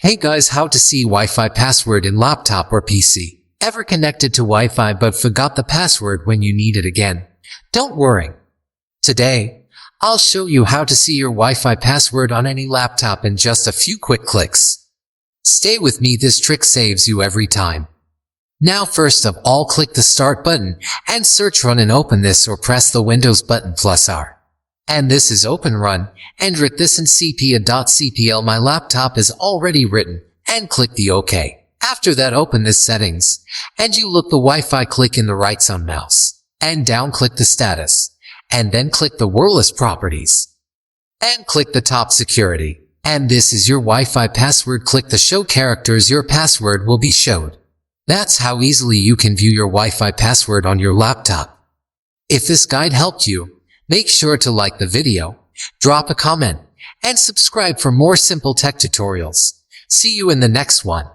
Hey guys, how to see Wi-Fi password in laptop or PC. Ever connected to Wi-Fi but forgot the password when you need it again? Don't worry. Today, I'll show you how to see your Wi-Fi password on any laptop in just a few quick clicks. Stay with me, this trick saves you every time. Now first of all, click the Start button and search Run and open this, or press the Windows button +R. And this is Open Run, and write this in sepia.cpl. My laptop is already written, and click the OK. After that, open this Settings, and you look the Wi-Fi, click in the right on mouse, and down click the Status, and then click the Wireless Properties, and click the top Security. And this is your Wi-Fi password. Click the Show Characters, your password will be showed. That's how easily you can view your Wi-Fi password on your laptop. If this guide helped you, make sure to like the video, drop a comment, and subscribe for more simple tech tutorials. See you in the next one.